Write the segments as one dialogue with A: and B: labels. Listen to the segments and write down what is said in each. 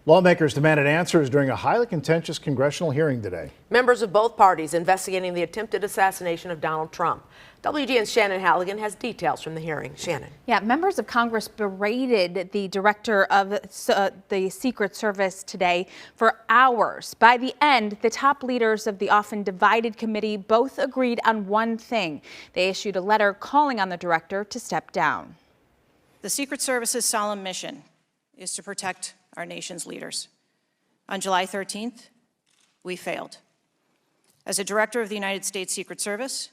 A: Lawmakers demanded answers during a highly contentious congressional hearing today.
B: Members of both parties investigating the attempted assassination of Donald Trump. WGN's Shannon Halligan has details from the hearing. Shannon.
C: Yeah, members of Congress berated the director of the Secret Service today for hours. By the end, the top leaders of the often divided committee both agreed on one thing. They issued a letter calling on the director to step down.
D: The Secret Service's solemn mission is to protect our nation's leaders. On July 13th, we failed. As a director of the United States Secret Service,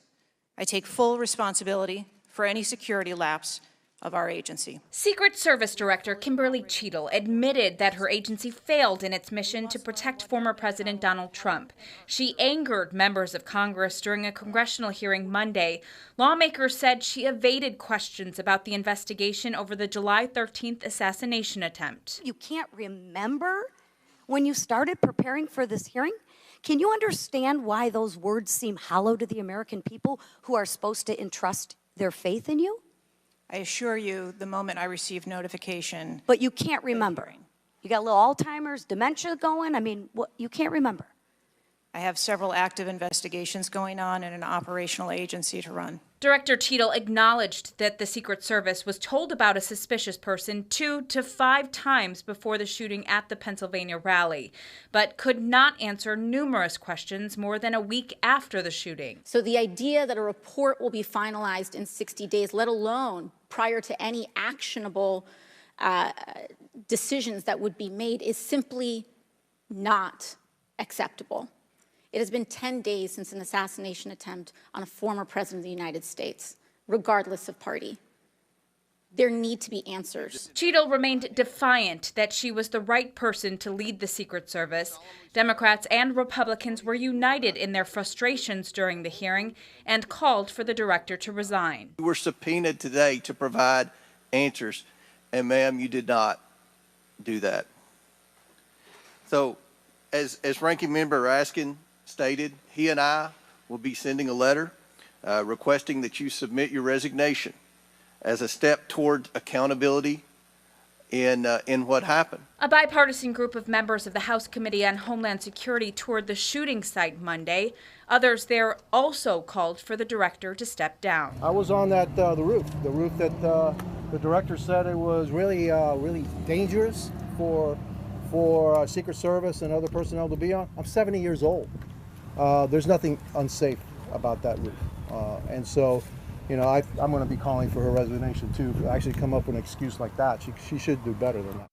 D: I take full responsibility for any security lapse of our agency.
C: Secret Service Director Kimberly Cheadle admitted that her agency failed in its mission to protect former President Donald Trump. She angered members of Congress during a congressional hearing Monday. Lawmakers said she evaded questions about the investigation over the July 13th assassination attempt.
E: You can't remember when you started preparing for this hearing? Can you understand why those words seem hollow to the American people who are supposed to entrust their faith in you?
D: I assure you, the moment I received notification.
E: But you can't remember. You got a little Alzheimer's, dementia going? I mean, what, you can't remember.
D: I have several active investigations going on and an operational agency to run.
C: Director Cheadle acknowledged that the Secret Service was told about a suspicious person 2 to 5 times before the shooting at the Pennsylvania rally, but could not answer numerous questions more than a week after the shooting.
F: So the idea that a report will be finalized in 60 days, let alone prior to any actionable decisions that would be made, is simply not acceptable. It has been 10 days since an assassination attempt on a former president of the United States, regardless of party. There need to be answers.
C: Cheadle remained defiant that she was the right person to lead the Secret Service. Democrats and Republicans were united in their frustrations during the hearing and called for the director to resign.
G: We were subpoenaed today to provide answers, and ma'am, you did not do that. So, as Ranking Member Raskin stated, he and I will be sending a letter requesting that you submit your resignation as a step toward accountability in what happened.
C: A bipartisan group of members of the House Committee on Homeland Security toured the shooting site Monday. Others there also called for the director to step down.
H: I was on that the roof that the director said it was really dangerous for Secret Service and other personnel to be on. I'm 70 years old. There's nothing unsafe about that roof. And so, you know, I'm going to be calling for her resignation too. To actually come up with an excuse like that, she should do better than that.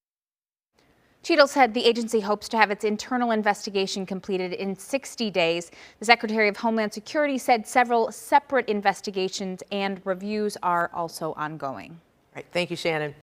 C: Cheadle said the agency hopes to have its internal investigation completed in 60 days. The Secretary of Homeland Security said several separate investigations and reviews are also ongoing.
B: All right, thank you, Shannon.